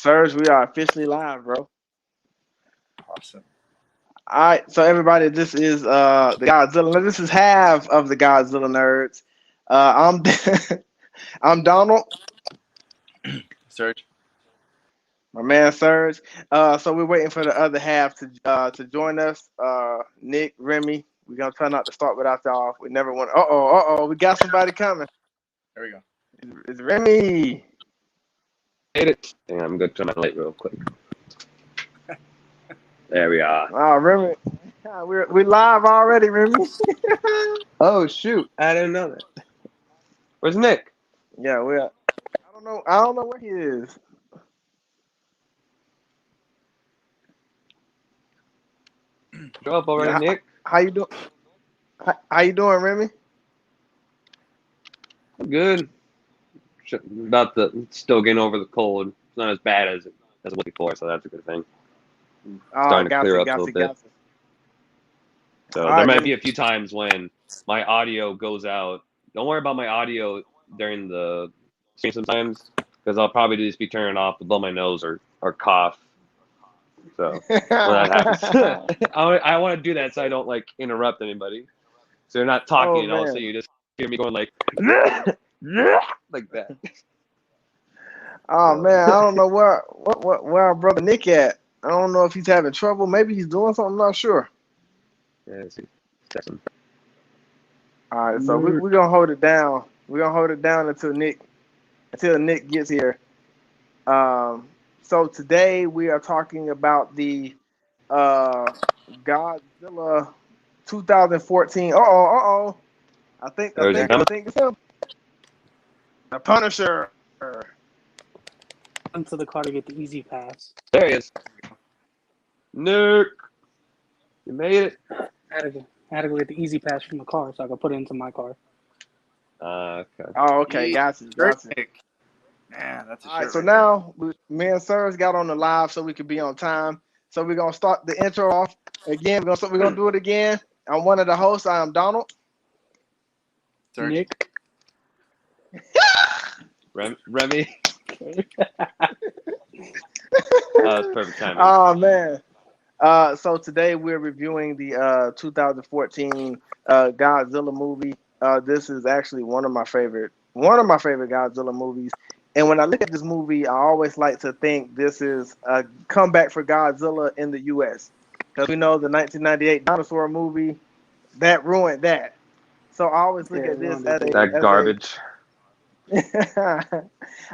Serge, we are officially live, bro. Awesome. All right, so everybody, this is the Godzilla. This is half of the Godzilla nerds. I'm I'm Donald, Search. my man Serge. So we're waiting for the other half to join us. Nick, Remy. We're gonna try not to start without y'all. We never want. We got somebody coming. There we go. It's Remy. Hit it. Hang on, I'm going to turn my light real quick. There we are. Oh, Remy. We live already, Remy. Oh, shoot. I didn't know that. Where's Nick? Yeah, I don't know where he is. Show up already, Yeah, Nick. How you doing? How you doing, Remy? I'm good. Still getting over the cold. It's not as bad as it was before, so that's a good thing. Starting to clear up a little bit. So All there right, might Remy. be a few times when my audio goes out. Don't worry about my audio during the stream sometimes, because I'll probably just be turning off to blow my nose or cough. So when that happens, I want to do that so I don't like interrupt anybody. So you're not talking, and all of a sudden you just hear me going like like that. Oh man, I don't know where our brother Nick at. I don't know if he's having trouble. Maybe he's doing something. I'm not sure. Yeah, All right, so we're gonna hold it down. We're gonna hold it down until Nick gets here. So today we are talking about the Godzilla 2014. I think it's him. The Punisher. Into the car to get the easy pass. There he is. Nick, you made it. I had to go get the easy pass from the car so I could put it into my car. Okay. Oh, okay, gotcha. Terrific. Man, that's a All right, shirt so right now me and Serge got on the live so we could be on time. So we're gonna start the intro off again. We're gonna do it again. I'm one of the hosts. I am Donald. there. Search. Nick. Remy. That's perfect timing. Oh man. So today we're reviewing the 2014 Godzilla movie. This is actually one of my favorite Godzilla movies. And when I look at this movie, I always like to think this is a comeback for Godzilla in the U.S. Because we know the 1998 dinosaur movie that ruined that. So I always look at this as that garbage. I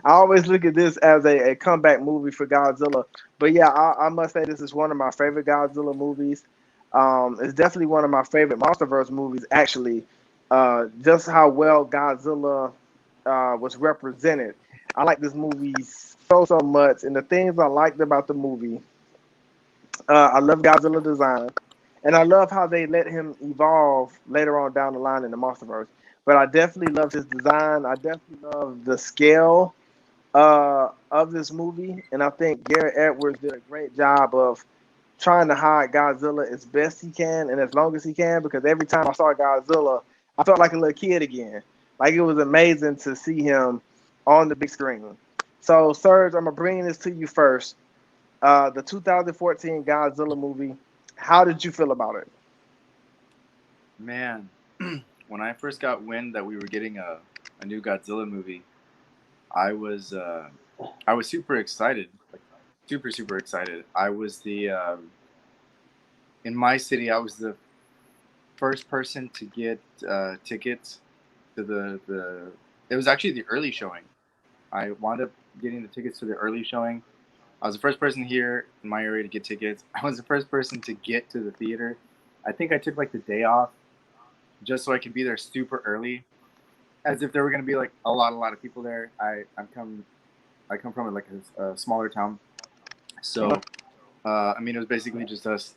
always look at this as a comeback movie for Godzilla. But yeah, I must say this is one of my favorite Godzilla movies. It's definitely one of my favorite MonsterVerse movies, actually. Just how well Godzilla was represented. I like this movie so much. And the things I liked about the movie, I love Godzilla design. And I love how they let him evolve later on down the line in the MonsterVerse. But I definitely love his design. I definitely love the scale of this movie. And I think Gareth Edwards did a great job of trying to hide Godzilla as best he can and as long as he can. Because every time I saw Godzilla, I felt like a little kid again. Like it was amazing to see him on the big screen. So, Serge, I'm going to bring this to you first. The 2014 Godzilla movie, how did you feel about it? Man, when I first got wind that we were getting a new Godzilla movie, I was super excited, like super excited. I was in my city. I was the first person to get tickets to the. It was actually the early showing. I wound up getting the tickets to the early showing. I was the first person here in my area to get tickets. I was the first person to get to the theater. I think I took like the day off just so I could be there super early, as if there were going to be like a lot of people there. I come from like a smaller town, so I mean it was basically just us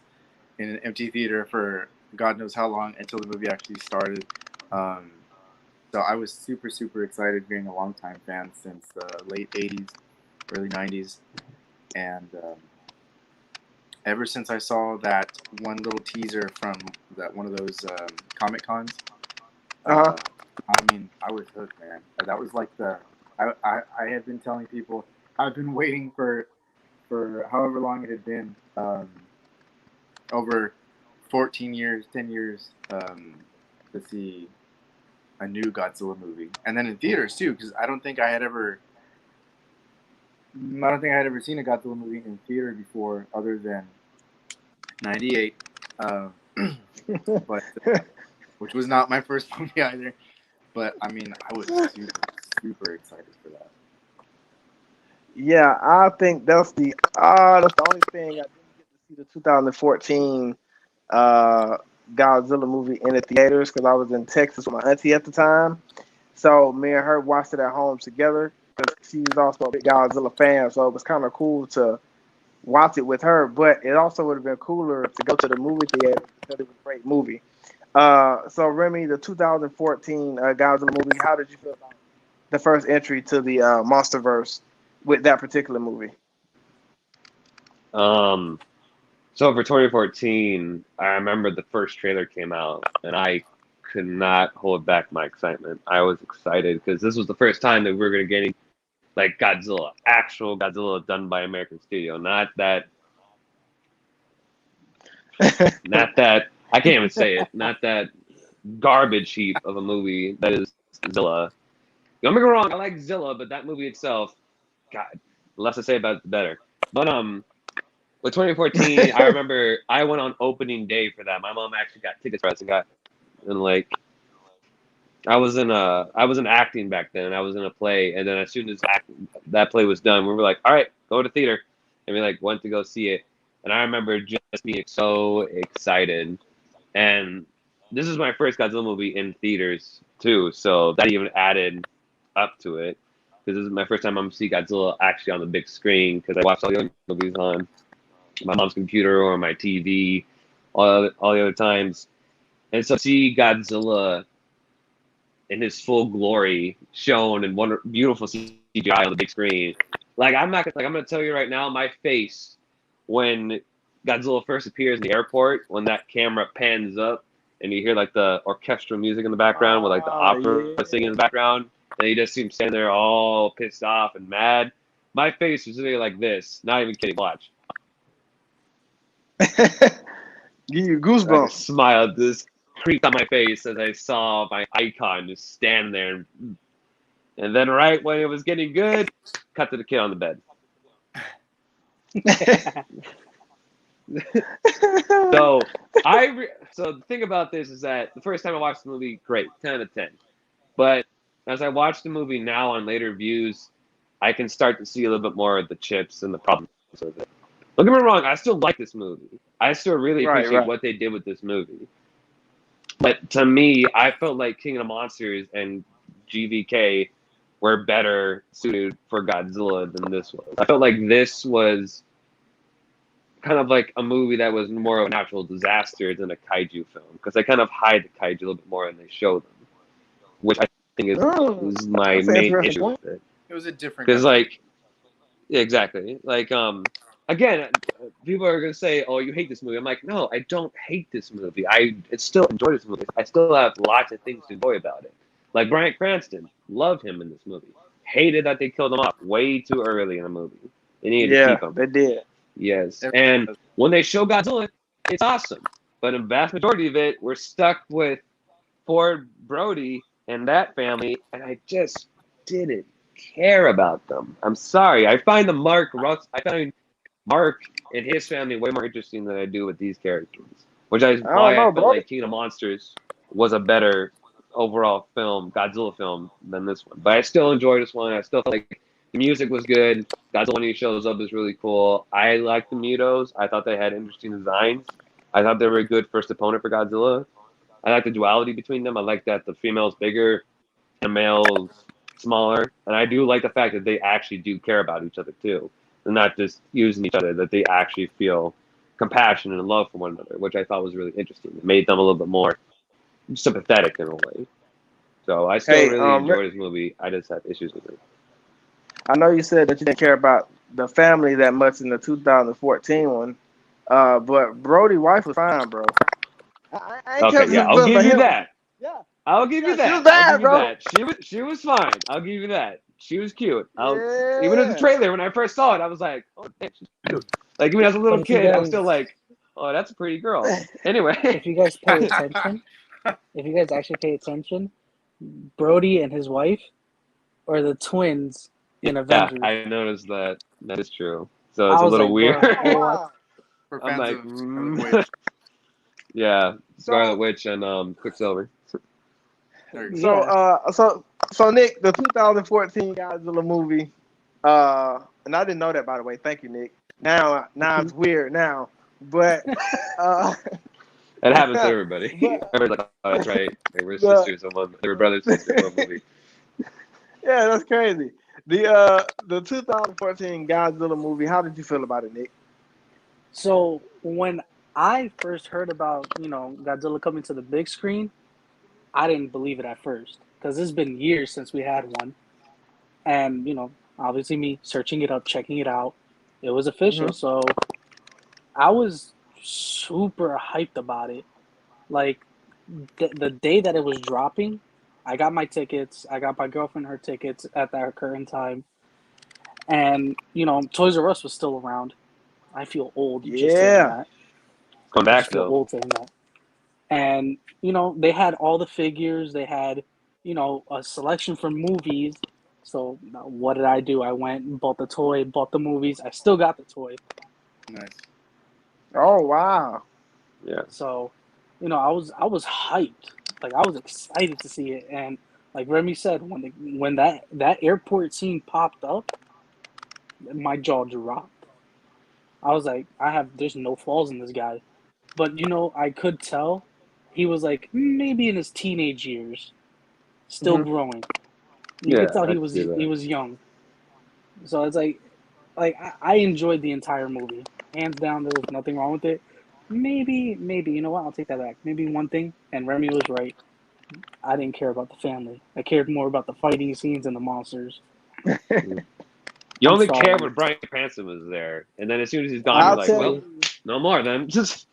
in an empty theater for God knows how long until the movie actually started. So I was super excited, being a longtime fan since the late '80s, early '90s, and ever since I saw that one little teaser from one of those Comic Cons, I mean, I was hooked, man. That was like I had been telling people I've been waiting for for however long it had been, over 14 years, 10 years, to see a new Godzilla movie, and then in theaters too, because I don't think I had ever seen a Godzilla movie in theater before, other than '98, but which was not my first movie either. But I mean, I was super excited for that. Yeah, I think that's the only thing I didn't get to see the 2014 Godzilla movie in the theaters because I was in Texas with my auntie at the time. So me and her watched it at home together because she's also a big Godzilla fan. So it was kind of cool to watch it with her. But it also would have been cooler to go to the movie theater because it was a great movie. So Remy, the 2014 Godzilla movie, how did you feel about the first entry to the MonsterVerse with that particular movie? So for 2014, I remember the first trailer came out, and I could not hold back my excitement. I was excited because this was the first time that we were going to get like Godzilla, actual Godzilla done by American studio, not that I can't even say it, not that garbage heap of a movie that is Zilla. Don't get me wrong, I like Zilla, but that movie itself, God, the less I say about it, the better. But with 2014, I remember I went on opening day for that. My mom actually got tickets for us and like I was in acting back then. I was in a play, and then as soon as that play was done, we were like, all right, go to theater, and we like went to go see it. And I remember just being so excited. And this is my first Godzilla movie in theaters too, so that even added up to it because this is my first time I'm seeing Godzilla actually on the big screen because I watched all the other movies on my mom's computer or my TV all the other times. And so see Godzilla in his full glory shown in beautiful CGI on the big screen. Like I'm gonna tell you right now, my face when Godzilla first appears in the airport, when that camera pans up and you hear like the orchestral music in the background with like the opera singing in the background, and you just see him standing there all pissed off and mad. My face was literally like this. Not even kidding. Watch. Give you goosebumps. I smiled. This creeped on my face as I saw my icon just stand there. And then right when it was getting good, cut to the kid on the bed. So the thing about this is that the first time I watched the movie, great, 10 out of 10. But as I watch the movie now on later views, I can start to see a little bit more of the chips and the problems with it. Don't get me wrong, I still like this movie. I still really appreciate what they did with this movie. But to me, I felt like King of the Monsters and GVK were better suited for Godzilla than this was. I felt like this was kind of like a movie that was more of a natural disaster than a kaiju film because they kind of hide the kaiju a little bit more than they show them, which I think is my main issue with it. It was a different. Because exactly. Like again, people are gonna say, "Oh, you hate this movie." I'm like, no, I don't hate this movie. I still enjoy this movie. I still have lots of things to enjoy about it. Like Bryan Cranston, love him in this movie. Hated that they killed him off way too early in the movie. They needed to keep him. They did. Yes, and when they show Godzilla, it's awesome. But in vast majority of it, we're stuck with Ford Brody and that family, and I just didn't care about them. I'm sorry. I find Mark and his family way more interesting than I do with these characters, which is why I felt like King of Monsters was a better overall film, Godzilla film, than this one. But I still enjoy this one. I still felt like the music was good. Godzilla when he shows up is really cool. I like the Mutos. I thought they had interesting designs. I thought they were a good first opponent for Godzilla. I like the duality between them. I like that the female's bigger and male's smaller. And I do like the fact that they actually do care about each other too. They're not just using each other, that they actually feel compassion and love for one another, which I thought was really interesting. It made them a little bit more sympathetic in a way. So I still really enjoy this movie. I just have issues with it. I know you said that you didn't care about the family that much in the 2014 one, but Brody's wife was fine, bro. I'll give you that. Yeah, I'll give you that. She was bad, bro. She was fine. I'll give you that. She was cute. Even in the trailer when I first saw it, I was like, oh damn, she's cute. Like even as a little But if you kid, I'm guys- still like, oh, that's a pretty girl. Anyway, If you guys pay attention, if you guys actually pay attention, Brody and his wife are the twins in yeah, Avengers. I noticed that. That is true. So I it's a was little like, weird. bro, Oh, what? wow. For I'm fans like, of Scarlet Witch. yeah, Scarlet So, Witch and Quicksilver. There you so, go. so Nick, the 2014 Godzilla movie, and I didn't know that, by the way. Thank you, Nick. Now it's weird now, but It happens to everybody. But- Everybody's like, oh, that's right. They were But- sisters in one. They were brothers and sisters in one movie. yeah, that's crazy. The 2014 Godzilla movie. How did you feel about it, Nick? So when I first heard about, Godzilla coming to the big screen, I didn't believe it at first because it's been years since we had one. And, obviously me searching it up, checking it out, it was official. Mhm. So I was super hyped about it. Like the day that it was dropping, I got my tickets. I got my girlfriend her tickets at that current time. And, Toys R Us was still around. I feel old just saying Yeah. that. Come I back just feel though. old saying that. And, they had all the figures. They had, a selection for movies. So what did I do? I went and bought the toy, bought the movies. I still got the toy. Nice. Oh wow. Yeah. So, I was hyped. Like I was excited to see it. And like Remy said, when that airport scene popped up, my jaw dropped. I was like, there's no flaws in this guy. But I could tell he was like maybe in his teenage years, still Mhm. growing. You Yeah, could tell I can see that. he was young. So it's like I enjoyed the entire movie. Hands down, there was nothing wrong with it. Maybe, you know what? I'll take that back. Maybe one thing, and Remy was right. I didn't care about the family. I cared more about the fighting scenes and the monsters. You I'm only sorry. care when Bryan Cranston was there, and then as soon as he's gone, I'll you're like, tell well, you, no more then. Just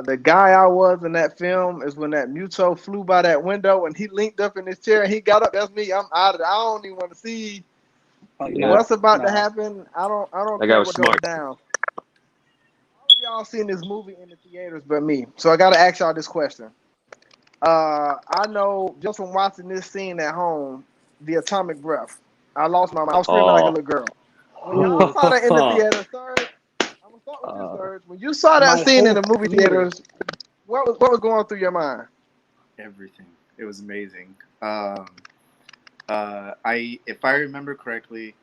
the guy I was in that film is when that Muto flew by that window and he linked up in his chair and he got up. That's me. I'm out of it. I don't even want to see Like, Yeah. what's about to no. happen. I don't That guy care was what smart. goes down. All of y'all seen this movie in the theaters but me. So I gotta ask y'all this question. I know just from watching this scene at home, the atomic breath. I lost my mind. I was screaming like a little girl. When y'all saw that in the theater, Serge, I'm gonna start with you, Serge. When you saw that My scene in whole the movie theater. theaters, what was going through your mind? Everything. It was amazing. If I remember correctly,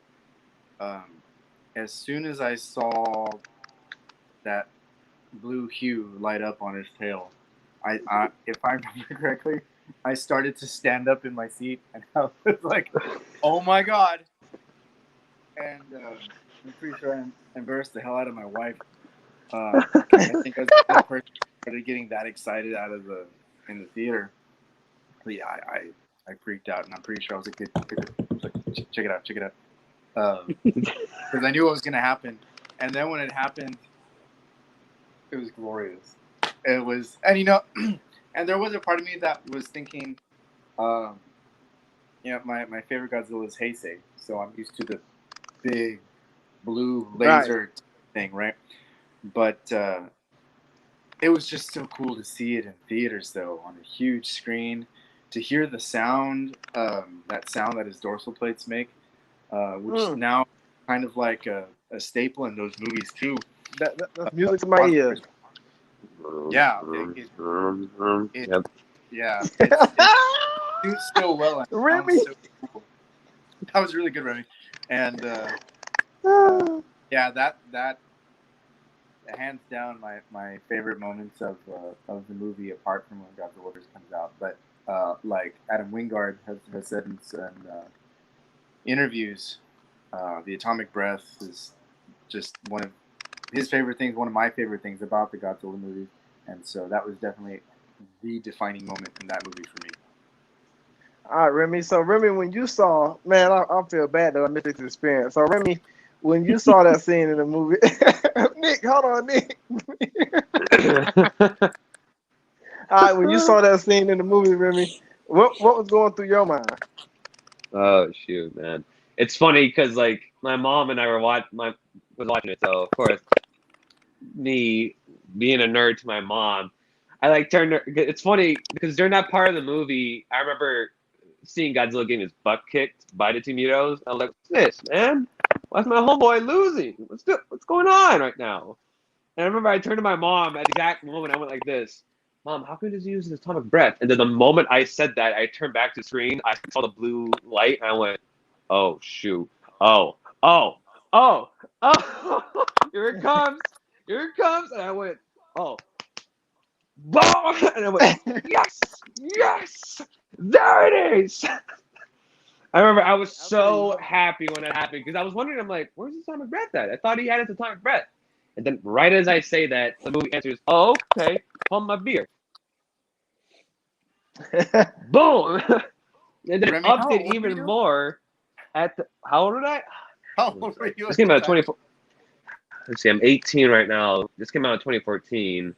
as soon as I saw that blue hue light up on his tail, if I remember correctly, I started to stand up in my seat and I was like, "Oh my god!" And I'm pretty sure I embarrassed the hell out of my wife. I think I was the person who started getting that excited in the theater. But yeah, I freaked out, and I'm pretty sure I was a kid. I was like, check it out. Because I knew what was going to happen. And then when it happened, it was glorious. It was, and and there was a part of me that was thinking, my favorite Godzilla is Heisei, so I'm used to the big blue laser thing, right? But it was just so cool to see it in theaters, though, on a huge screen. To hear the sound, that sound that his dorsal plates make, which is now kind of like a staple in those movies too. That's music to my ears. Yeah, Yep. yeah, it suits so well. And Remy. so cool. That was really good, Remy. And yeah, that hands down my favorite moments of the movie, apart from when Godzilla comes out. But like Adam Wingard has said in interviews, the atomic breath is just one of his favorite things, one of my favorite things about the Godzilla movie, and so that was definitely the defining moment in that movie for me. All right, Remy. So Remy, when you saw, man, I feel bad that I missed this experience. So Remy, when you saw that scene in the movie, Nick, hold on, Nick. All right, when you saw that scene in the movie, Remy, what was going through your mind? Oh shoot, man! It's funny because like my mom and I was watching it, so of course, me being a nerd to my mom, I like turned her. It's funny because during that part of the movie, I remember seeing Godzilla getting his butt kicked by the Timidos. I was like, "What's this, man? Why's my homeboy losing? What's going on right now?" And I remember I turned to my mom at the exact moment. I went like this, "Mom, how can he just use his atomic breath?" And then the moment I said that, I turned back to the screen. I saw the blue light, and I went, "Oh shoot! Oh, oh, oh, oh! Here it comes! Here it comes!" And I went, "Oh." And I went, yes, yes, there it is. I remember I was so happy when that happened because I was wondering, I'm like, where's his atomic breath at? I thought he had his atomic breath. And then right as I say that, the movie answers, "Oh, okay, hold my beer." Boom. And then Remy, upped how it old were even you? more at the, how old was I? How old were you? This came out in 24. Let's see, I'm 18 right now. This came out in 2014.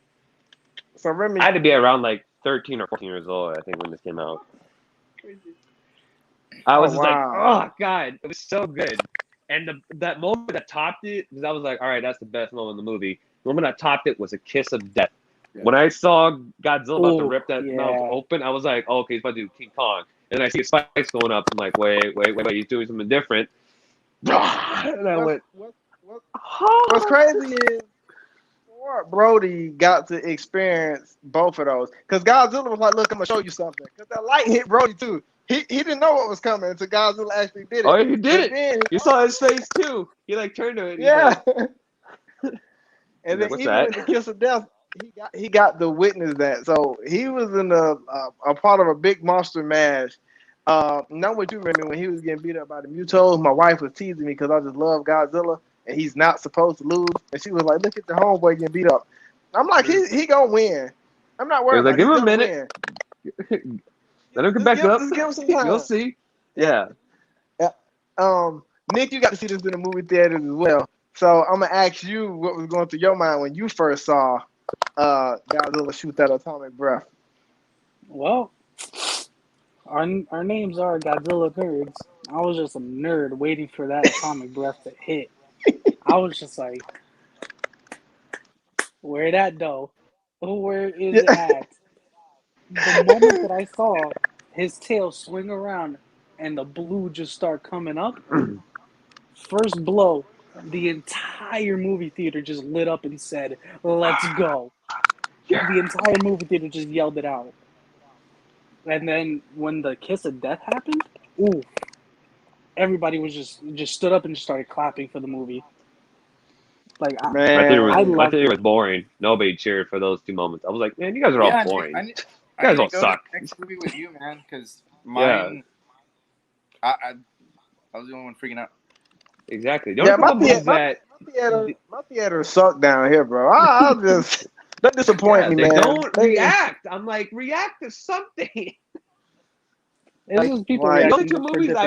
So Remy, I had to be around like 13 or 14 years old, I think, when this came out. I was just like, oh god, it was so good. And that moment that topped it, because I was like, all right, that's the best moment in the movie. The moment that topped it was a kiss of death. Yeah. When I saw Godzilla about to rip that mouth open, I was like, oh, okay, he's about to do King Kong. And then I see spikes going up. I'm like, wait, he's doing something different. And I went, what's crazy is Brody got to experience both of those. Because Godzilla was like, look, I'm going to show you something. Because that light hit Brody too. He didn't know what was coming until Godzilla actually did it. Oh, he did it. You saw his face too. He like turned to it. Yeah. And then like, even with the kiss of death, he got to witness that. So he was in a part of a big monster mash. Not what you remember when he was getting beat up by the Mutos. My wife was teasing me because I just love Godzilla and he's not supposed to lose. And she was like, "Look at the homeboy getting beat up." I'm like, he gonna win. I'm not worried. Like, give him a minute. Let him come back up. Just give him some time. You'll see. Yeah. Nick, you got to see this in the movie theaters as well. So I'm gonna ask you what was going through your mind when you first saw Godzilla shoot that atomic breath. Well, our names are GodzillaNerds. I was just a nerd waiting for that atomic breath to hit. I was just like, where that though? Where is it at? The moment that I saw his tail swing around and the blue just start coming up, first blow, the entire movie theater just lit up and said, "Let's go." Yeah. The entire movie theater just yelled it out. And then when the kiss of death happened, ooh, everybody was just stood up and just started clapping for the movie. Like, my theater was boring. Nobody cheered for those two moments. I was like, man, you guys are all boring. You guys all suck. To the next movie with you, man, because mine, I was the only one freaking out. Exactly. My theater sucked down here, bro. I'll just that disappoint me, man. Don't react. I'm like, react to something. Like, people the only two movies I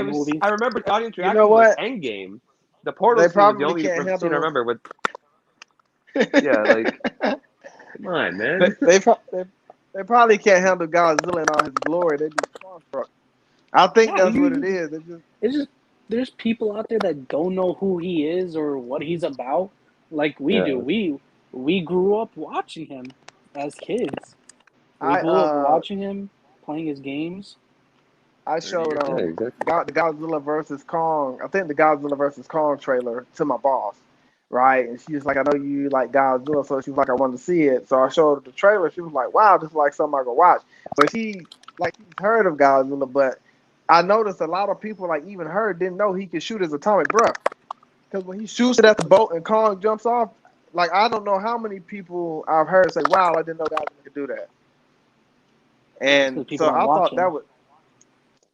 remember the audience reaction was Endgame. The Portal scene was the only scene I remember with. Yeah, like, come on, man. They probably can't handle Godzilla in all his glory. They be starstruck. I think that's what it is. It's just there's people out there that don't know who he is or what he's about, like we do. We grew up watching him as kids. We grew up watching him, playing his games. I showed the Godzilla vs. Kong. I think the Godzilla vs. Kong trailer to my boss, right? And she was like, "I know you like Godzilla," so she was like, "I wanted to see it." So I showed her the trailer. She was like, "Wow, this is like something I go watch." But she's heard of Godzilla, but I noticed a lot of people, like even her, didn't know he could shoot his atomic breath. Because when he shoots it at the boat and Kong jumps off, like I don't know how many people I've heard say, "Wow, I didn't know Godzilla could do that." And so I thought that would.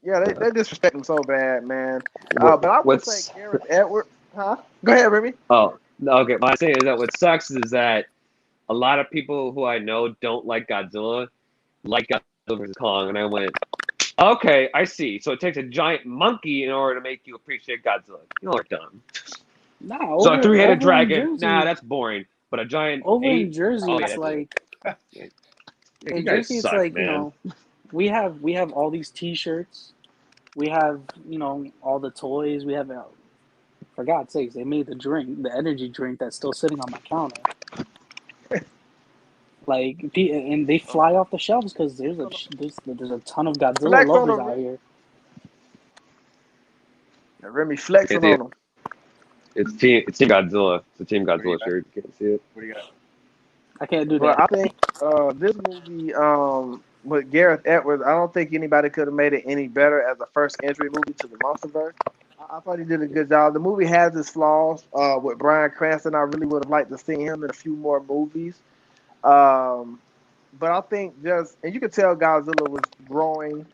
Yeah, they disrespect him so bad, man. But I would say Gareth Edwards. Huh? Go ahead, Remy. Oh, okay. My thing is that what sucks is that a lot of people who I know don't like Godzilla, like Godzilla vs. Kong, and I went, okay, I see. So it takes a giant monkey in order to make you appreciate Godzilla. You are dumb. No, so a three-headed dragon, that's boring. But a giant in Jersey, it's like in Jersey, it's like, man. You know. We have all these T-shirts. We have, you know, all the toys. We have For God's sakes, they made the energy drink that's still sitting on my counter. Like, and they fly off the shelves because there's a ton of Godzilla Flex on lovers them, out here. Remy flexing on them. It's Team Godzilla. It's a Team What do you Godzilla shirt. You can't see it. What do you got? I can't do But that. I think this movie with Gareth Edwards, I don't think anybody could have made it any better as a first entry movie to the MonsterVerse. I thought he did a good job. The movie has its flaws. With Bryan Cranston, I really would have liked to see him in a few more movies. But I think and you could tell Godzilla was growing.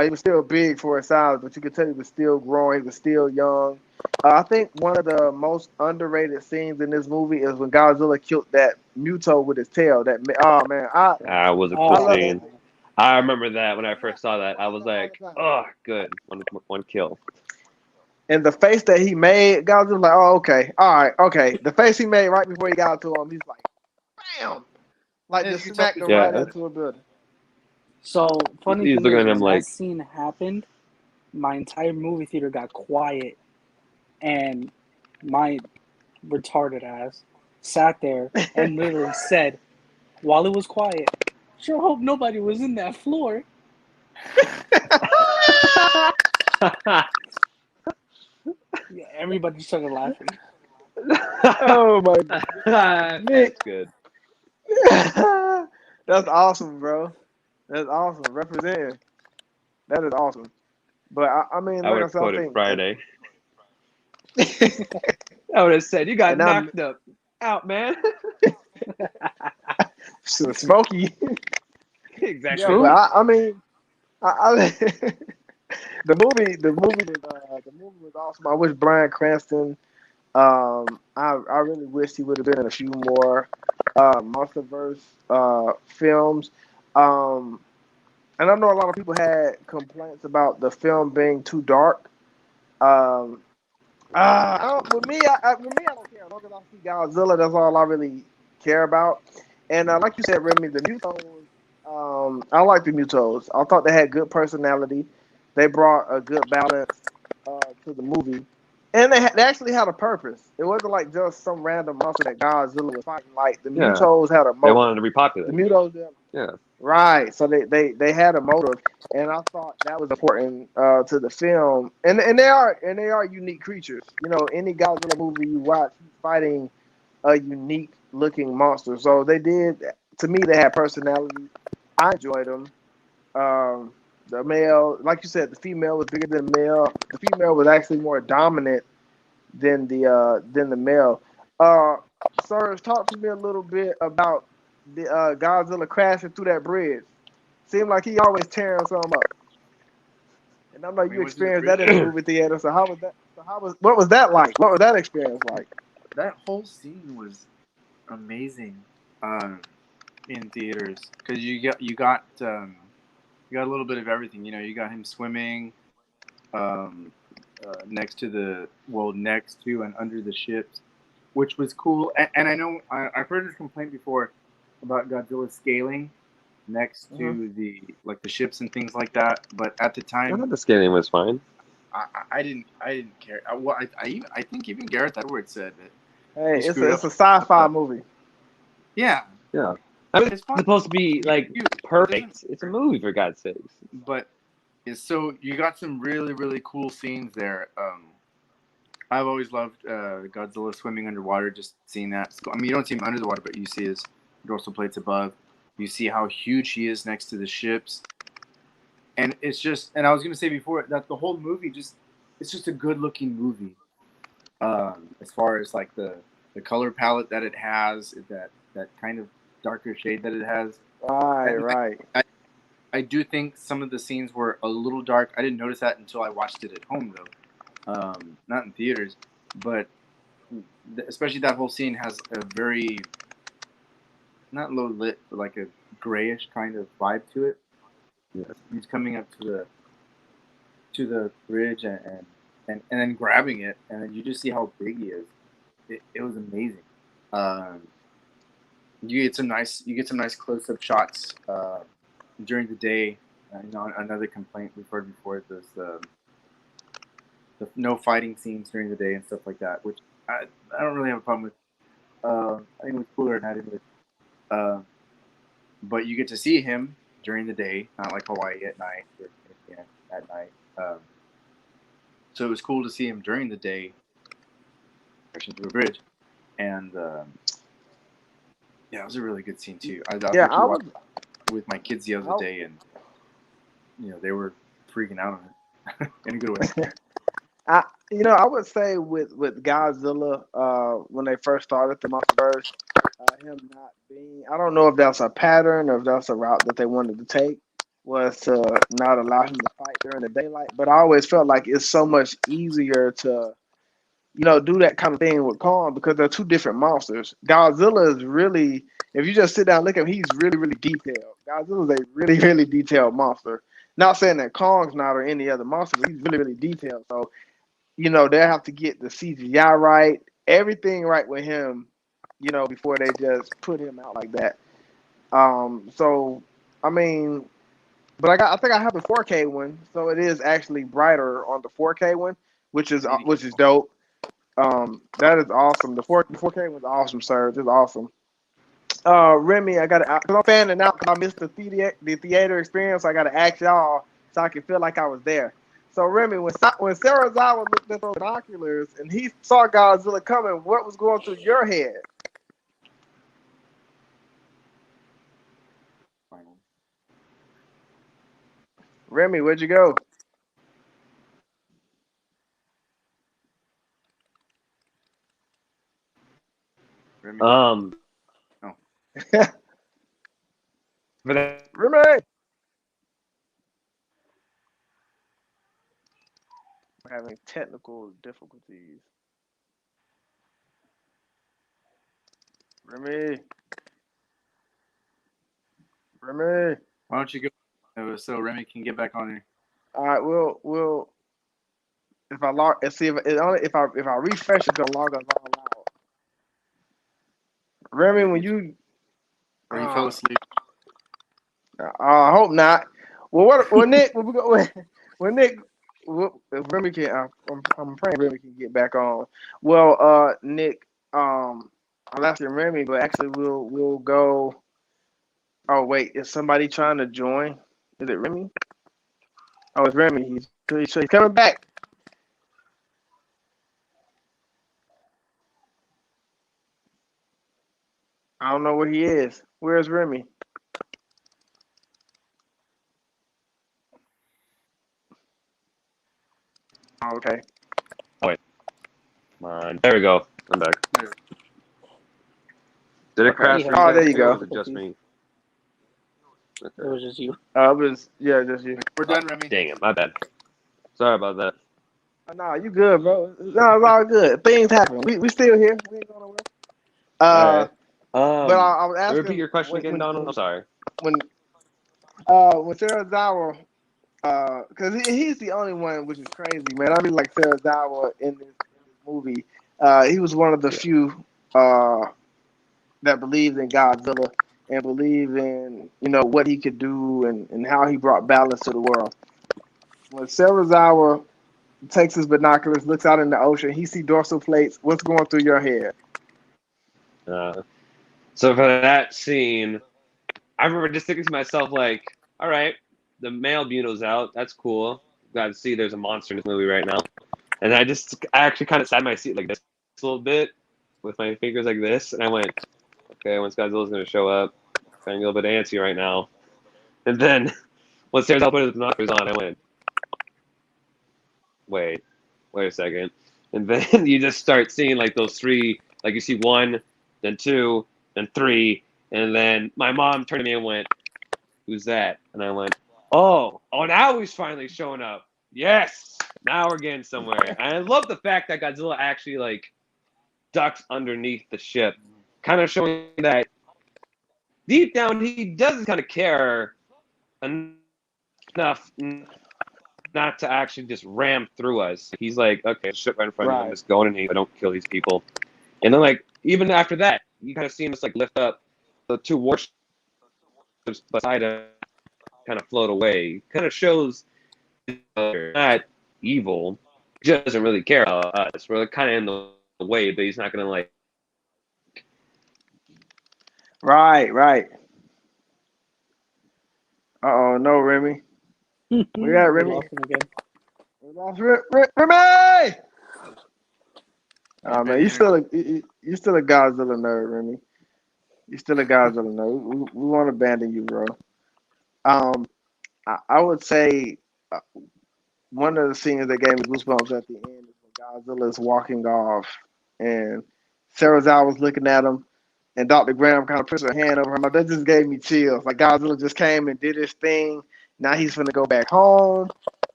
He was still big for his size, but you could tell he was still growing. He was still young. I think one of the most underrated scenes in this movie is when Godzilla killed that Muto with his tail. That was a cool scene. I remember that when I first saw that. I was like, oh, good. One kill. And the face that he made, Godzilla was like, oh, okay. All right, okay. The face he made right before he got to him, he's like, bam! Like, just smacked him right into a building. So, funny He's thing looking is, at him when like, that scene happened, my entire movie theater got quiet, and my retarded ass sat there and literally said, while it was quiet, sure hope nobody was in that floor. Yeah, everybody started laughing. Oh, my God. That's good. That's awesome, bro. That's awesome. Representing. That is awesome. But, I mean, I would like have I said, quoted Friday. I would have said, you got knocked up. Out, man. So smoky. Exactly. Yeah, but I mean, the movie was awesome. I wish Bryan Cranston. I really wished he would have been in a few more MonsterVerse films. And I know a lot of people had complaints about the film being too dark. With me, I don't care. As long as I see Godzilla, that's all I really care about. And like you said, Remy, the Mutos, I like the Mutos. I thought they had good personality. They brought a good balance to the movie. And they actually had a purpose. It wasn't like just some random monster that Godzilla was fighting. Like, the Mutos had a motive. They wanted to repopulate. The Mutos, yeah. Right. So they had a motive, and I thought that was important to the film. And they are unique creatures. You know, any Godzilla movie you watch, he's fighting a unique looking monster. So they did. To me, they had personality. I enjoyed them. The male, like you said, the female was bigger than the male. The female was actually more dominant than the male. Serge, talk to me a little bit about the Godzilla crashing through that bridge. Seemed like he always tearing something up. And I know you experienced that in the movie theater. So what was that like? What was that experience like? That whole scene was amazing in theaters because you got a little bit of everything. You know, you got him swimming next to and under the ships, which was cool. And I know I've heard this complaint before about Godzilla scaling next to the ships and things like that. But at the time, I thought the scaling was fine. I didn't care. I think even Gareth Edwards said that. Hey, it's a sci-fi movie. Yeah. I mean, it's supposed to be like perfect. It's a movie, for God's sakes. But so you got some really, really cool scenes there. I've always loved Godzilla swimming underwater. Just seeing that. I mean, you don't see him under the water, but you see his dorsal plates above. You see how huge he is next to the ships. And it's just, and I was going to say before that the whole movie it's just a good looking movie. As far as like the color palette that it has, that kind of darker shade that it has. Right. I do think some of the scenes were a little dark. I didn't notice that until I watched it at home though. Not in theaters, but especially that whole scene has a very, not low lit, but like a grayish kind of vibe to it. Yeah. He's coming up to the bridge and then grabbing it, and then you just see how big he is. It was amazing. You get some nice close up shots during the day. Another complaint we've heard before is no fighting scenes during the day and stuff like that, which I don't really have a problem with. I think it was cooler at night. But you get to see him during the day, not like Hawaii at night or at night. So it was cool to see him during the day, crashing through a bridge, and yeah, it was a really good scene too. I was with my kids the other day, and they were freaking out on it in a good way. I would say with Godzilla, when they first started the MonsterVerse, him not being, I don't know if that's a pattern or if that's a route that they wanted to take, was to not allow him to fight during the daylight. But I always felt like it's so much easier to, do that kind of thing with Kong because they're two different monsters. Godzilla is really, if you just sit down and look at him, he's really, really detailed. Godzilla's a really, really detailed monster. Not saying that Kong's not or any other monster, but he's really, really detailed. So, they'll have to get the CGI right, everything right with him, before they just put him out like that. So, I mean, but I think I have the 4K one, so it is actually brighter on the 4K one, which is dope. That is awesome. The 4K was awesome, sir. It's awesome. Remy, I gotta, cause I'm fanning out because I missed the theater experience. So I gotta ask y'all so I can feel like I was there. So Remy, when Sarazawa looked at those binoculars and he saw Godzilla coming, what was going through your head? Remy, where'd you go? Remy. Oh. Remy! We're having technical difficulties. Remy! Why don't you go so Remy can get back on here? All right, we'll if I log, see if I refresh it, to log us all out. Remy, when you fell asleep. I hope not. Well, Nick, Nick, if Remy can, I'm praying Remy can get back on. Well, Nick, I'm asking Remy, but actually we'll go. Oh wait, is somebody trying to join? Is it Remy? Oh, it's Remy. He's coming back. I don't know where he is. Where's Remy? Oh, okay. Oh, wait. Come on. There we go. I'm back. Did it crash? Oh, there you go. Or was it just me? Okay. It was just you. Just you. We're done, Remy. Dang it, my bad. Sorry about that. No, you good, bro. No, it's all good. Things happen. We still here. We ain't going nowhere. Right. But I was asking. Repeat your question again, Donald. I'm sorry. When Sarazawa, because he's the only one, which is crazy, man. I really like Sarazawa in this movie. He was one of the few that believed in Godzilla and believed in what he could do and how he brought balance to the world. When Sarazawa takes his binoculars, looks out in the ocean, he sees dorsal plates. What's going through your head? So for that scene, I remember just thinking to myself, like, all right, the male Buto's out. That's cool. Glad to see there's a monster in this movie right now. And I actually kind of sat in my seat like this a little bit with my fingers like this. And I went, okay, once Godzilla's going to show up, I'm a little bit antsy right now. And then once Sarah's put his binoculars on, I went, wait a second. And then you just start seeing like those three, like you see 1, then 2, then 3. And then my mom turned to me and went, who's that? And I went, oh, now he's finally showing up. Yes, now we're getting somewhere. And I love the fact that Godzilla actually like ducks underneath the ship, kind of showing that deep down he doesn't kind of care enough not to actually just ram through us. He's like, okay, ship right in front of him, just going in, I don't kill these people. And then like even after that, you kind of see him just like lift up the 2 warships beside him, kind of float away. Kind of shows not evil. He doesn't really care about us. We're kind of in the way, but he's not gonna like. Right, right. Uh-oh, no, Remy. We got We Remy. lost him again. We lost Remy! Oh, man, been you still a Godzilla nerd, Remy. You still a Godzilla nerd. We won't abandon you, bro. I would say one of the scenes that gave me goosebumps at the end is when Godzilla is walking off and Sarah was looking at him and Dr. Graham kind of puts her hand over him. That just gave me chills. Like Godzilla just came and did his thing. Now he's gonna go back home.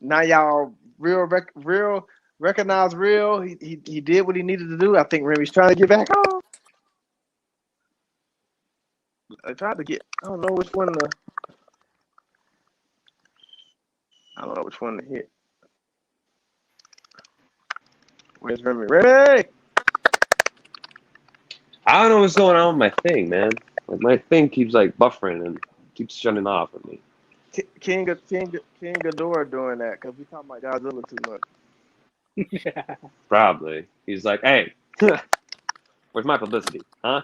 Now y'all real recognize real. He did what he needed to do. I think Remy's trying to get back home. I tried to get. I don't know which one to. I don't know which one to hit. Where's Remy? Remy! I don't know what's going on with my thing, man. Like my thing keeps like buffering and keeps shutting off on me. King Ghidorah doing that because we talking about Godzilla too much. Probably. He's like, hey, where's my publicity? Huh?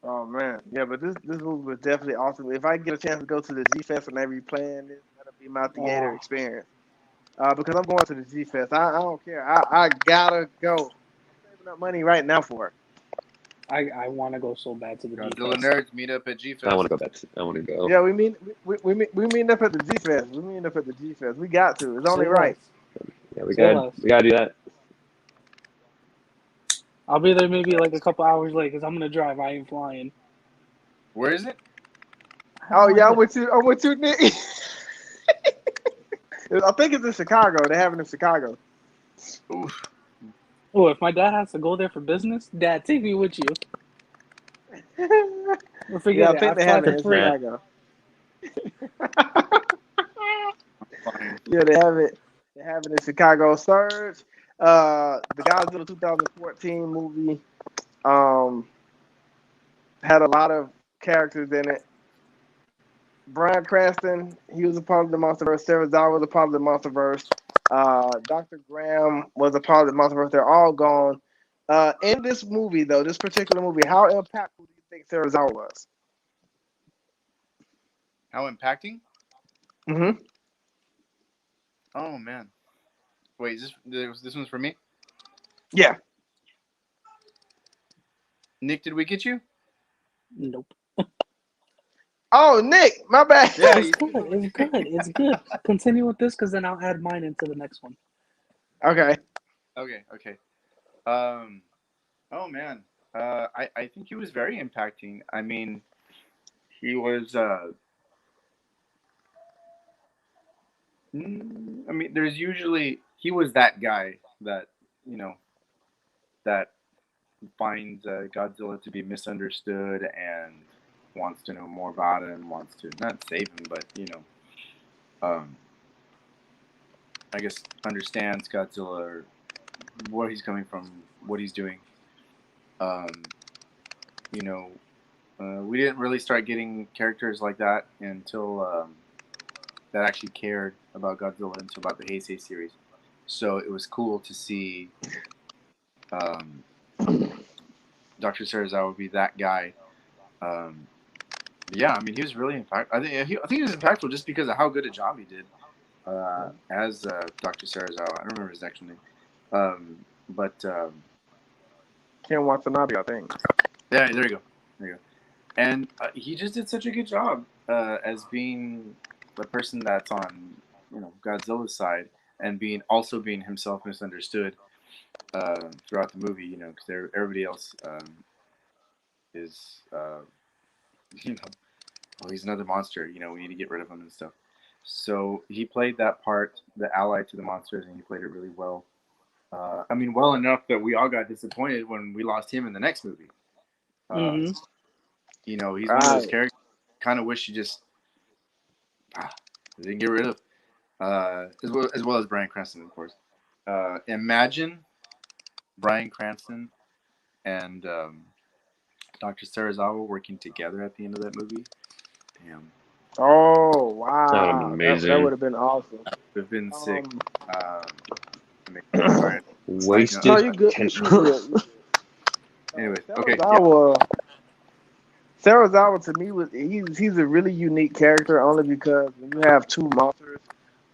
Oh man, yeah, but this movie was definitely awesome. If I get a chance to go to the G Fest and they replaying this, that'll be my theater experience. Because I'm going to the G Fest. I don't care. I gotta go. I'm saving up money right now for it. I want to go so bad to the Godzilla G-Fest. Nerds meet up at G Fest. I want to go back. I want to go. Yeah, we meet up at the G Fest. We meet up at the G Fest. We got to. It's only right. Yeah, we gotta do that. I'll be there maybe like a couple hours late because I'm gonna drive. I ain't flying. Where is it? Oh yeah, I'm with you, Nick. I think it's in Chicago. They have it in Chicago. Oof. Oh, if my dad has to go there for business, Dad, take me with you. We'll forget I think they have it in Chicago. Yeah, they have it. They have it in Chicago. Surge, the Godzilla 2014 movie, had a lot of characters in it. Bryan Cranston, he was a part of the MonsterVerse. Sarah was a part of the MonsterVerse. Dr. Graham was a part of the MonsterVerse. They're all gone. In this movie, though, this particular movie, how impactful do you think Sarah was? How impacting? Mm-hmm. Oh man. Wait, this one's for me? Yeah. Nick, did we get you? Nope. Oh, Nick, my bad. Yeah, It's good. It's good. It's good. Continue with this because then I'll add mine into the next one. Okay. Okay. Oh man. I think he was very impacting. I mean, he was he was that guy that, that finds Godzilla to be misunderstood and wants to know more about him, wants to not save him, but I guess understands Godzilla or where he's coming from, what he's doing. We didn't really start getting characters like that until that actually cared about Godzilla until about the Heisei series. So it was cool to see Dr. Serizawa be that guy. Yeah, I mean, he was really impactful. I think he was impactful just because of how good a job he did as Dr. Serizawa. I don't remember his actual name, but Ken Watanabe, I think. Yeah, there you go. And he just did such a good job as being the person that's on, Godzilla's side and also being himself misunderstood throughout the movie. Because everybody else is, he's another monster. We need to get rid of him and stuff. So he played that part, the ally to the monsters, and he played it really well. Well enough that we all got disappointed when we lost him in the next movie. He's one of those characters. Kind of wish you just didn't get rid of. As well as Bryan Cranston, of course. Imagine Bryan Cranston and Dr. Serizawa working together at the end of that movie. Damn, Oh That would have been wow, that amazing. would have been awesome. We've been sick. Um, Sorry. Side no, Wasted note. you good. You potential. good. Anyways, okay, yeah. Sarazawa to me was he's a really unique character only because when you have two monsters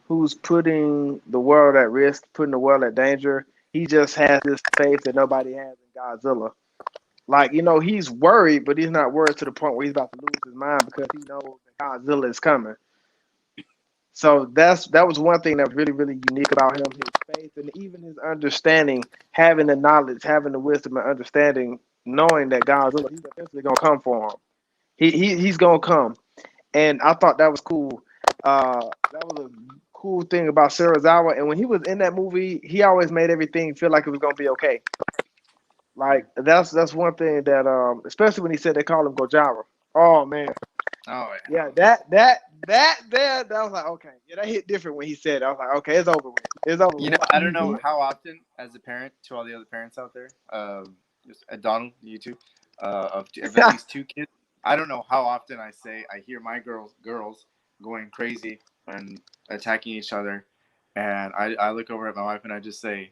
who's putting the world at risk, putting the world at danger, he just has this faith that nobody has in Godzilla. Like, he's worried, but he's not worried to the point where he's about to lose his mind because he knows that Godzilla is coming. So that was one thing that was really, really unique about him, his faith and even his understanding, having the knowledge, having the wisdom and understanding, knowing that Godzilla he's eventually gonna come for him. He's gonna come. And I thought that was cool. That was a cool thing about Sarazawa. And when he was in that movie, he always made everything feel like it was gonna be okay. Like that's one thing that especially when he said they call him Gojira. Oh man. Oh Yeah, that was like okay. Yeah, that hit different when he said it. I was like, okay, it's over with. It's over You with. know, I don't know how often, as a parent, to all the other parents out there, just Donald, you too, of at least two kids. I don't know how often I hear my girls going crazy and attacking each other, and I look over at my wife and I just say,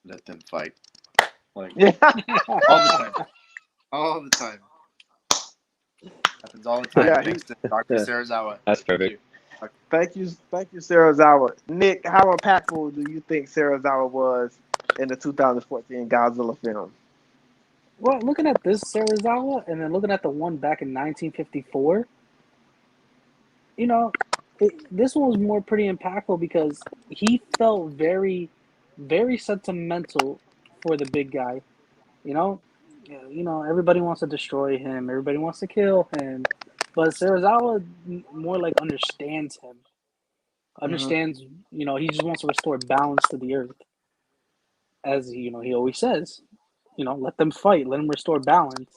let them fight, like Yeah. all the time, all the time. Happens all the time. Yeah, Thanks to Dr. Sarazawa. That's Thank perfect. you. thank you, Sarazawa. Nick, how impactful do you think Sarazawa was in the 2014 Godzilla film? Well, looking at this Serizawa and then looking at the one back in 1954, you know, this one was more pretty impactful because he felt very, very sentimental for the big guy. You know, everybody wants to destroy him, everybody wants to kill him, but Serizawa more like understands him, Hmm. understands. He just wants to restore balance to the earth, as he always says. Let them fight, let them restore balance.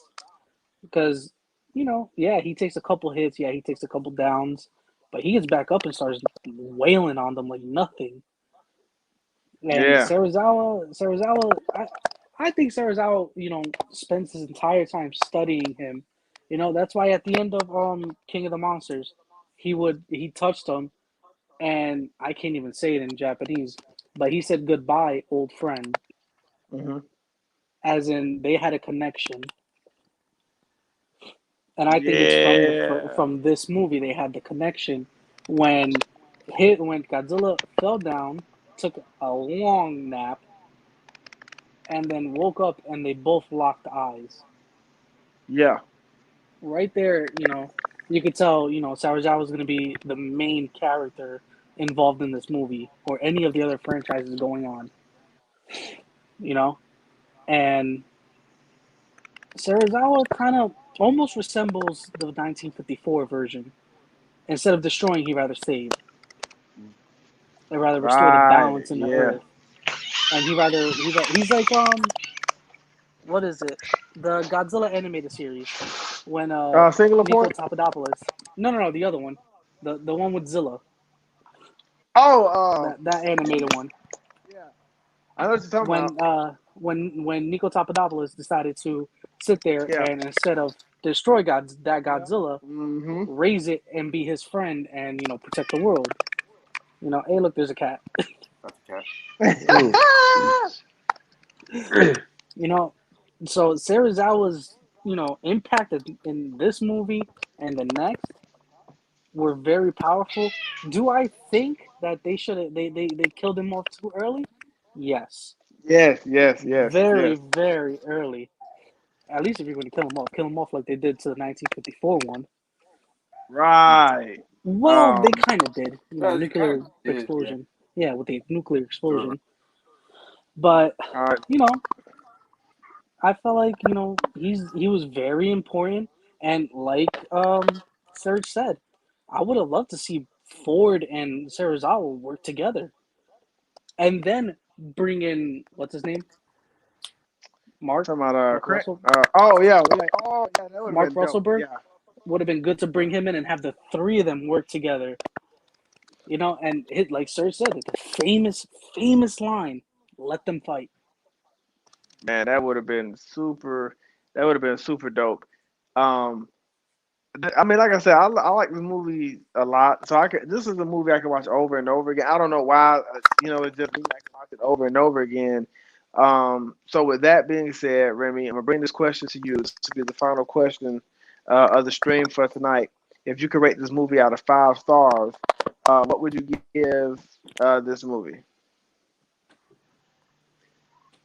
Because, yeah, he takes a couple hits, yeah, he takes a couple downs, but he gets back up and starts wailing on them like nothing. And Yeah. Serizawa, I think Serizawa, spends his entire time studying him. That's why at the end of King of the Monsters, he touched him, and I can't even say it in Japanese, but he said goodbye, old friend, Hmm. as in they had a connection. And I think it's Yeah. from this movie they had the connection when when Godzilla fell down, took a long nap, and then woke up and they both locked eyes. Yeah. Right there, you could tell, Sarazawa was going to be the main character involved in this movie or any of the other franchises going on, you know? And Sarazawa kind of almost resembles the 1954 version. Instead of destroying, he rather saved. He'd rather restore the Right. balance in the Yeah. earth. And he's like what is it? The Godzilla animated series when Singular Nico point. Papadopoulos. No, the other one. The one with Zilla. Oh. That animated one. Yeah. I know what you're talking about. When Nico Papadopoulos decided to sit there Yeah. and instead of destroy that Yeah. Godzilla, Mm-hmm. raise it and be his friend and protect the world. Hey, look, there's a cat. That's a cat. Ooh. you know, so Serizawa's impact in this movie and the next were very powerful. Do I think that they should have they killed him off too early? Yes, Yes. Yes. Yes. very Yes. very early. At least if you're going to kill him off like they did to the 1954 one. Right. Well, they Um. kind of did, Yeah, you kind of nuclear did, yeah. explosion. Yeah, with the nuclear Sort of. explosion. But All right. you know, I felt like he was very important, and like Serge said, I would have loved to see Ford and Serizawa work together, and then bring in what's his name, Mark Talking about Crit. Russell, Oh yeah. Oh yeah. That would have Mark been dope. Russellberg. Yeah. Would have been good to bring him in and have the three of them work together. And like Serge said, the famous line, "Let them fight." Man, that would have been super. That would have been super dope. Um. I mean, like I said, I like this movie a lot. So this is a movie I can watch over and over again. I don't know why, it's just me. I can watch it over and over again. So with that being said, Remy, I'm gonna bring this question to you. This will be the final question of the stream for tonight. If you could rate this movie out of 5 stars, what would you give this movie?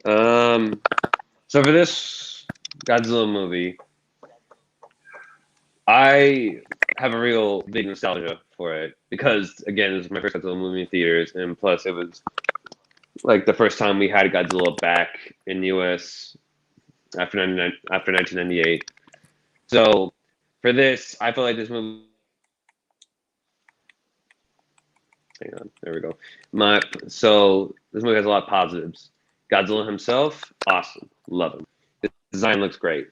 So for this Godzilla movie, I have a real big nostalgia for it because, again, it was my first Godzilla movie in theaters, and plus it was like the first time we had Godzilla back in the U.S. after 1998. So for this, I feel like this movie. Hang on, there we go. So this movie has a lot of positives. Godzilla himself, awesome, love him. His design looks great.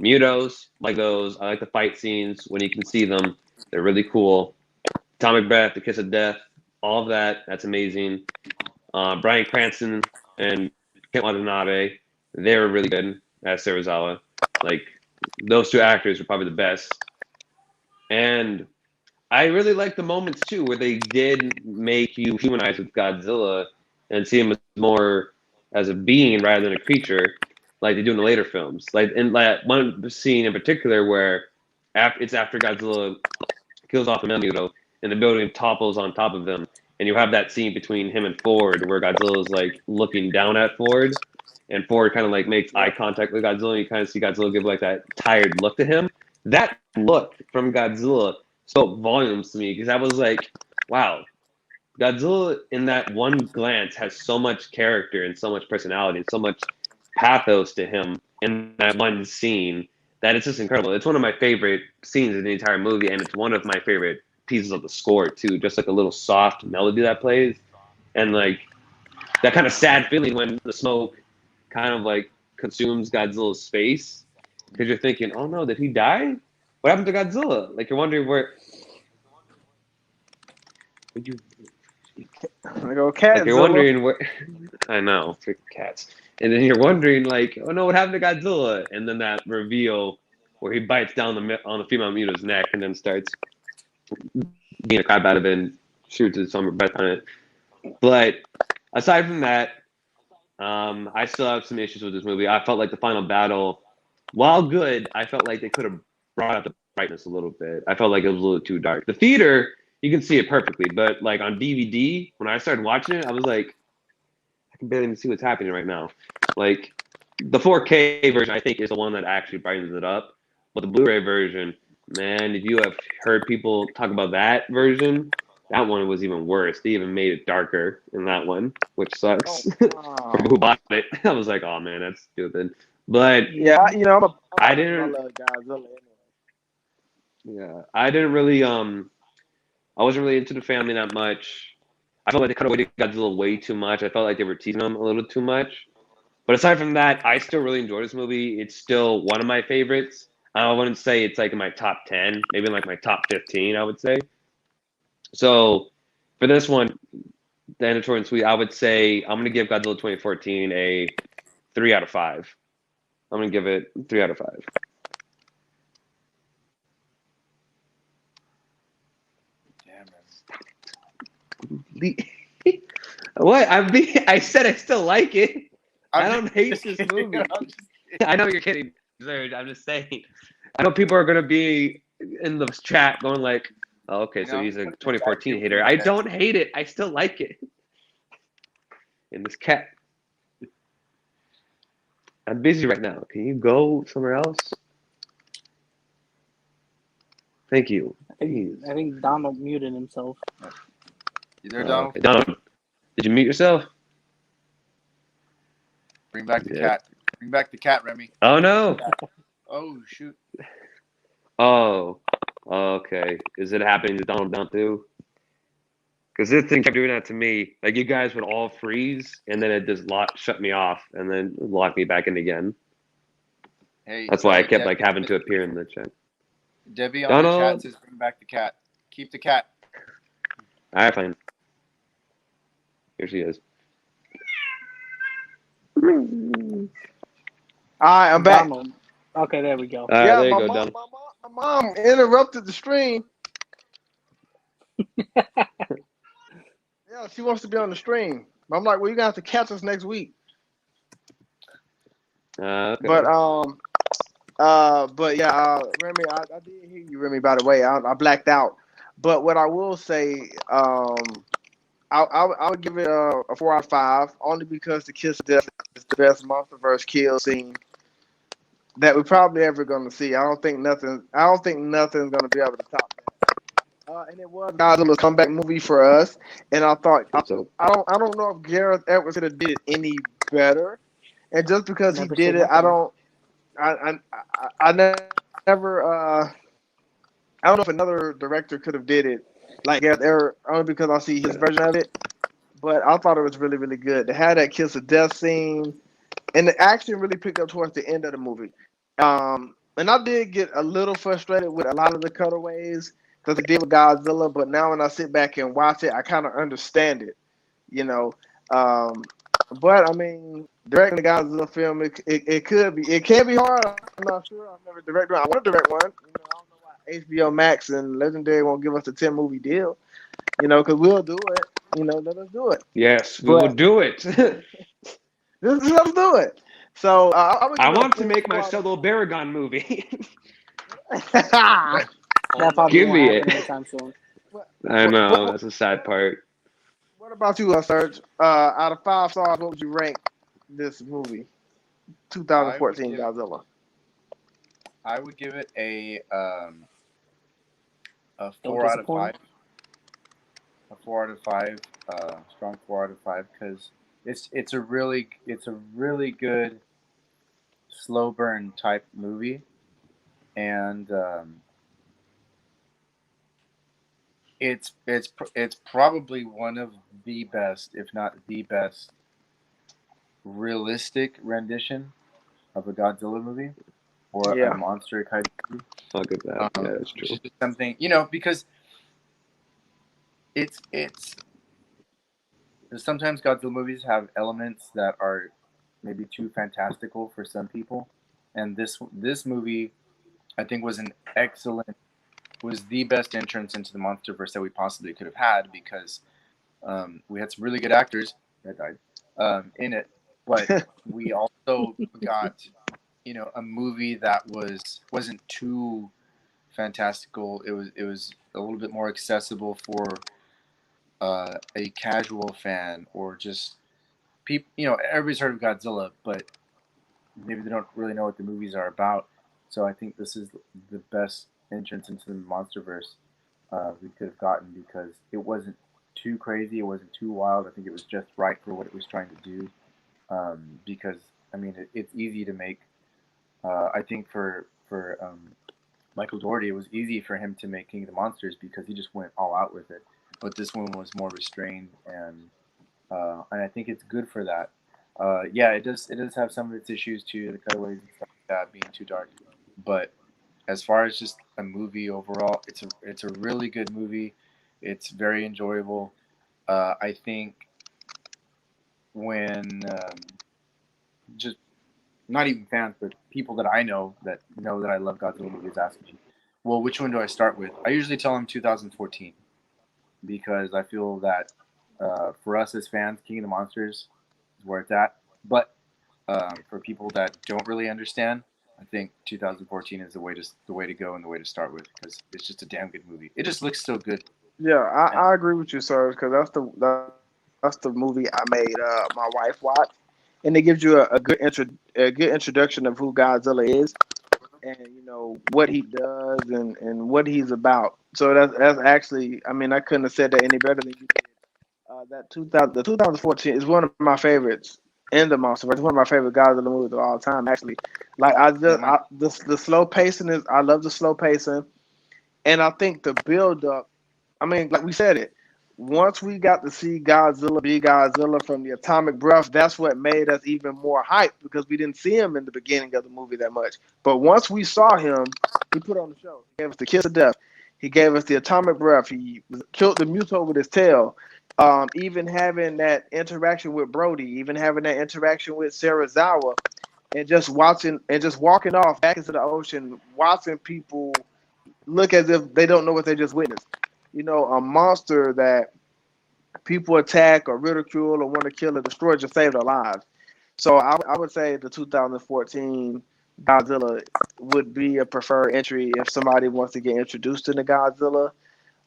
Mutos, like those. I like the fight scenes when you can see them. They're really cool. Atomic Breath, The Kiss of Death, all of that. That's amazing. Bryan Cranston and Ken Watanabe, they were really good as Serizawa. Like, those two actors were probably the best. And I really like the moments, too, where they did make you humanize with Godzilla and see him as more as a being rather than a creature, like they do in the later films. Like in that one scene in particular where it's after Godzilla kills off the Muto and the building topples on top of them, and you have that scene between him and Ford where Godzilla is like looking down at Ford, and Ford kind of like makes eye contact with Godzilla, and you kind of see Godzilla give like that tired look to him. That look from Godzilla spoke volumes to me because I was like, wow, Godzilla in that one glance has so much character and so much personality and so much pathos to him in that one scene that it's just incredible. It's one of my favorite scenes in the entire movie, and it's one of my favorite pieces of the score too. Just like a little soft melody that plays, and like that kind of sad feeling when the smoke kind of like consumes Godzilla's space because you're thinking, oh no, did he die? What happened to Godzilla? Like you're wondering where. Would you? I go cat. Like you're wondering where. I know, freaking cats. And then you're wondering, like, oh no, what happened to Godzilla? And then that reveal where he bites down on the female Muto's neck and then starts being a crap out of it and shoots his summer breath on it. But aside from that, I still have some issues with this movie. I felt like the final battle, while good, I felt like they could have brought up the brightness a little bit. I felt like it was a little too dark. The theater, you can see it perfectly, but like on DVD, when I started watching it, I was like, I can barely even see what's happening right now. Like the 4K version, I think, is the one that actually brightens it up. But the Blu-ray version, man, if you have heard people talk about that version, that one was even worse. They even made it darker in that one, which sucks. Oh, For people who bought it, I was like, oh man, that's stupid. But yeah, I didn't. I love Godzilla anyway. Yeah, I didn't really. I wasn't really into the family that much. I felt like they cut away Godzilla way too much. I felt like they were teasing him a little too much. But aside from that, I still really enjoy this movie. It's still one of my favorites. I wouldn't say it's like in my top 10, maybe in like my top 15, I would say. So for this one, the Editorial Suite, I would say I'm going to give Godzilla 2014 a 3 out of 5. I'm going to give it 3 out of 5. What? I said I still like it. I don't hate this movie. I know you're kidding, Serge. I'm just saying. I know people are going to be in the chat going like, oh, okay, so he's a 2014 hater. I don't hate it. I still like it. And this cat. I'm busy right now. Can you go somewhere else? Thank you. I think Donald muted himself. You there, Donald? Okay. Donald, did you mute yourself? Bring back the cat. Bring back the cat, Remy. Oh, no. Oh, shoot. Oh, okay. Is it happening to Donald down too? Because this thing kept doing that to me. Like, you guys would all freeze, and then it just shut me off, and then locked me back in again. Hey, that's why I kept like having to appear in the chat. Debbie on the chat says, "Bring back the cat. Keep the cat." All right, fine. Here she is. All right, I'm back. Donald. Okay, there we go. There you go, Donald. My mom interrupted the stream. Yeah, she wants to be on the stream. I'm like, well, you're gonna have to catch us next week. Okay. But yeah, Remy, I did hear you, Remy. By the way, I blacked out. But what I will say, I would give it a 4 out of 5, only because the kiss of death is the best MonsterVerse kill scene that we're probably ever gonna see. I don't think nothing's gonna be able to top that. And it was Godzilla's comeback movie for us, and I thought So I don't know if Gareth Edwards could have did it any better. And just because he Never did said it, I nothing. don't. I never. I don't know if another director could have did it like Gareth Edwards, only because I see his version of it. But I thought it was really, really good. They had that kiss of death scene, and the action really picked up towards the end of the movie. And I did get a little frustrated with a lot of the cutaways because they did with Godzilla. But now when I sit back and watch it, I kind of understand it, you know. But I mean, directing a Godzilla film, it can be hard. I'm not sure. I've never directed one. I want to direct one. You know, I don't know why HBO Max and Legendary won't give us a 10-movie deal. You know, because we'll do it. You know, let us do it. yes, we will But do it. let us do it. So I would I give it a want to make my 4 out of solo Baragon movie. 5. That probably Give won't me happen it. anytime soon. I know, that's a sad part. What about you, Serge? Out of 5 stars, what would you rank this movie, 2014 Godzilla? I would give it a 4 out of disappoint. 5. A 4 out of 5, strong 4 out of 5, because it's a really good slow burn type movie, and it's probably one of the best, if not the best, realistic rendition of a Godzilla movie or Yeah. a monster kind of movie. I'll give that. Yeah, that's Which true. is just something, because it's sometimes Godzilla movies have elements that are maybe too fantastical for some people, and this movie, I think, was the best entrance into the MonsterVerse that we possibly could have had, because we had some really good actors that died in it, but we also got a movie that wasn't too fantastical. It was a little bit more accessible for a casual fan, or just people. Everybody's heard of Godzilla, but maybe they don't really know what the movies are about. So I think this is the best entrance into the MonsterVerse we could have gotten, because it wasn't too crazy, it wasn't too wild. I think it was just right for what it was trying to do. Because I mean, it's easy to make. I think for Michael Dougherty, it was easy for him to make King of the Monsters because he just went all out with it. But this one was more restrained, and I think it's good for that. Yeah, it does have some of its issues too, the cutaways and stuff like that being too dark. But as far as just a movie overall, it's a really good movie. It's very enjoyable. I think when just not even fans, but people that I know that I love Godzilla movies asking me, well, which one do I start with? I usually tell them 2014, because I feel that for us as fans, King of the Monsters is where it's at. But for people that don't really understand, I think 2014 is the way to go and the way to start with, because it's just a damn good movie. It just looks so good. Yeah, I agree with you, sir, because that's the movie I made my wife watch, and it gives you a good introduction of who Godzilla is, and what he does and what he's about. So that's actually, I mean, I couldn't have said that any better than you did. The 2014 is one of my favorites in the MonsterVerse. It's one of my favorite Godzilla movies of all time, actually. Like the slow pacing is, I love the slow pacing, and I think the build up. I mean, like we said it. Once we got to see Godzilla be Godzilla from the atomic breath, that's what made us even more hyped, because we didn't see him in the beginning of the movie that much. But once we saw him, he put on the show. He gave us the kiss of death. He gave us the atomic breath. He killed the Muto with his tail. Even having that interaction with Brody, even having that interaction with Sarazawa, and just walking off back into the ocean, watching people look as if they don't know what they just witnessed. You know, a monster that people attack or ridicule or want to kill or destroy just save their lives. So I would say the 2014 Godzilla would be a preferred entry if somebody wants to get introduced into Godzilla.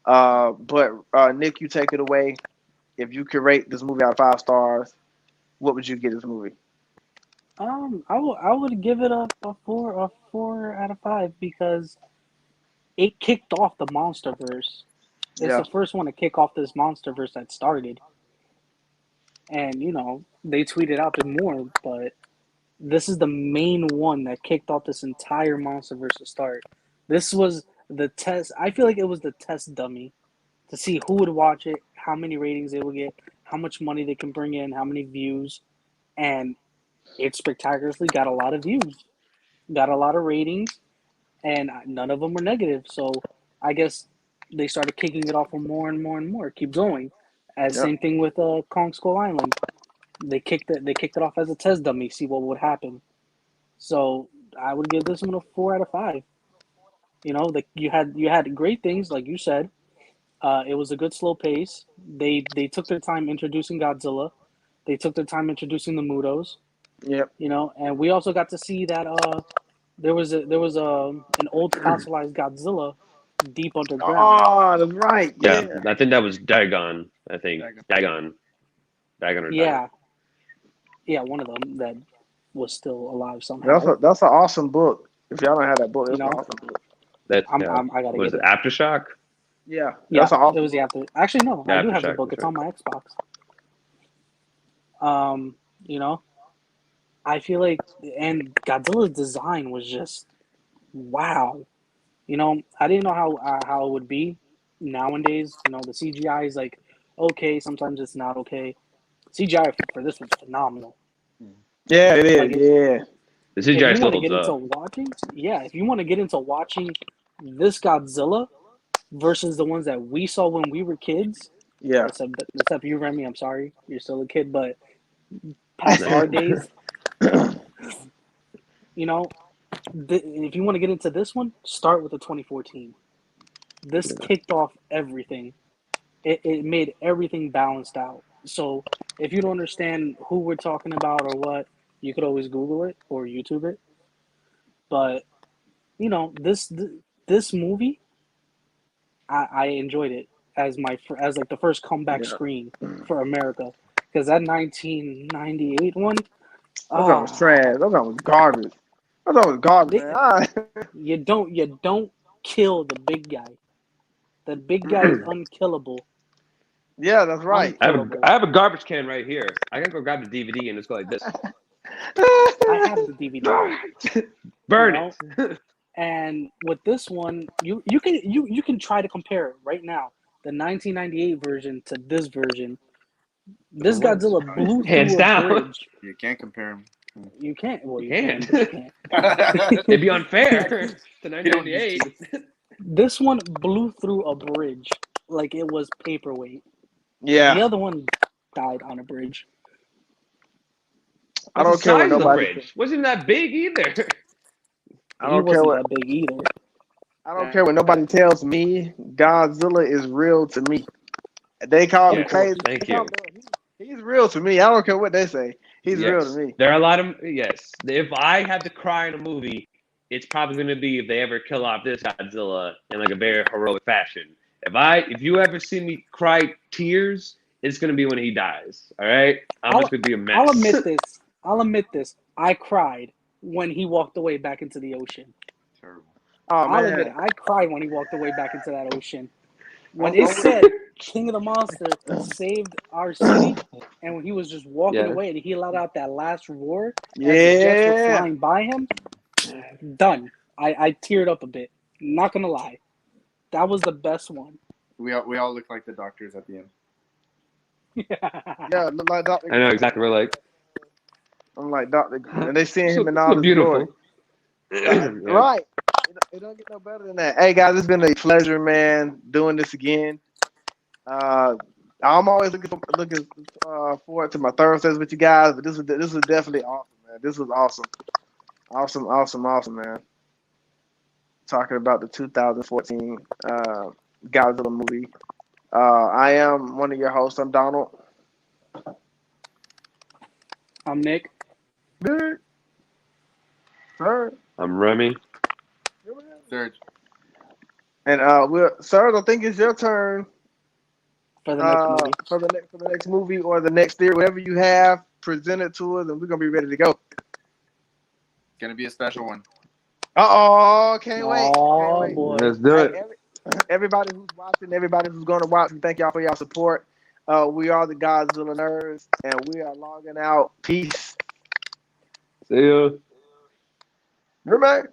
But Nick, you take it away. If you could rate this movie out of 5 stars, what would you give this movie? I would give it a 4 out of 5 because it kicked off the MonsterVerse. It's Yeah. the first one to kick off this MonsterVerse that started. And, you know, they tweeted out there more, but this is the main one that kicked off this entire MonsterVerse to start. This was the test. I feel like it was the test dummy to see who would watch it, how many ratings they would get, how much money they can bring in, how many views. And it spectacularly got a lot of views, got a lot of ratings, and none of them were negative. So I guess they started kicking it off with more and more and more. Keep going. As Yep. same thing with Kong Skull Island. They kicked it off as a test dummy, see what would happen. So I would give this one a 4 out of 5. You know, you had great things like you said. It was a good slow pace. They took their time introducing Godzilla. They took their time introducing the Mutos. Yep. You know, and we also got to see that there was an old fossilized Godzilla deep underground. Oh, that's right. Yeah, Yeah. I think that was Dagon. I think Dagon or Yeah, yeah, one of them that was still alive somehow. That's an awesome book. If y'all don't have that book, it's You an know? awesome book. That I gotta was get it it. Aftershock? Yeah. Yeah, That's an awesome it was the after. Actually, no, Yeah, I do have the Aftershock, book. that's It's on my Xbox. You know, I feel like, and Godzilla's design was just wow. You know, I didn't know how it would be nowadays. You know, the CGI is like okay, sometimes it's not okay. CGI for this was phenomenal. Yeah, it is. Like, Yeah. The if CGI you still want to holds get into up. watching, if you want to get into watching this Godzilla versus the ones that we saw when we were kids, Yeah. except you, Remy, I'm sorry, you're still a kid, but past our days, you know, if you want to get into this one, start with the 2014. This kicked off everything. It made everything balanced out. So if you don't understand who we're talking about or what, you could always Google it or YouTube it. But you know, this movie, I enjoyed it as as like the first comeback Yeah. screen for America, because that 1998 one, Those was trash. Those was garbage. Those was garbage, man. you don't kill the big guy. The big guy is unkillable. Yeah, that's right. I have a garbage can right here. I gotta go grab the DVD and just go like this. I have the DVD. Burn You it. And with this one, you can try to compare it right now, the 1998 version to this version. This Godzilla blew Hands through a down. bridge. You can't compare them. You can't. Well, you can. can, but you can't. It'd be unfair to 1998. This one blew through a bridge like it was paperweight. Yeah. The other one died on a bridge. I don't care what nobody. Bridge wasn't that big either. I don't care what. That big either. I don't care what nobody tells me. Godzilla is real to me. They call me crazy. Thank you. He's real to me. I don't care what they say. He's real to me. There are a lot of If I had to cry in a movie, it's probably going to be if they ever kill off this Godzilla in like a very heroic fashion. If you ever see me cry tears, it's going to be when he dies. All right, I'm just going to be a mess. I'll admit this. I cried when he walked away back into the ocean. Terrible. Oh, I'll admit it. I cried when he walked away back into that ocean. When it said King of the Monster saved our city, and when he was just walking away and he let out that last roar as the jets were flying by him, done. I teared up a bit. Not gonna lie. That was the best one. We all look like the doctors at the end. Yeah, look like Dr. I know exactly. We're like, I'm like Dr. And they seeing him in all his beautiful. glory. Right. It don't get no better than that. Hey guys, it's been a pleasure, man, doing this again. I'm always looking forward to my Thursdays with you guys, but this was definitely awesome, man. This was awesome, man. talking about the 2014 Godzilla movie. I am one of your hosts. I'm Donald. I'm Nick. Good. Sir. I'm Remy. Serge. And Sir, I think it's your turn For the next movie. for the next movie or the next theory, whatever you have, present it to us, and we're gonna be ready to go. Gonna be a special one. Can't wait. Oh, Can't wait. boy. Let's do it. Everybody who's watching, everybody who's going to watch, we thank y'all for your support. We are the Godzilla Nerds, and we are logging out. Peace. See ya. Remember?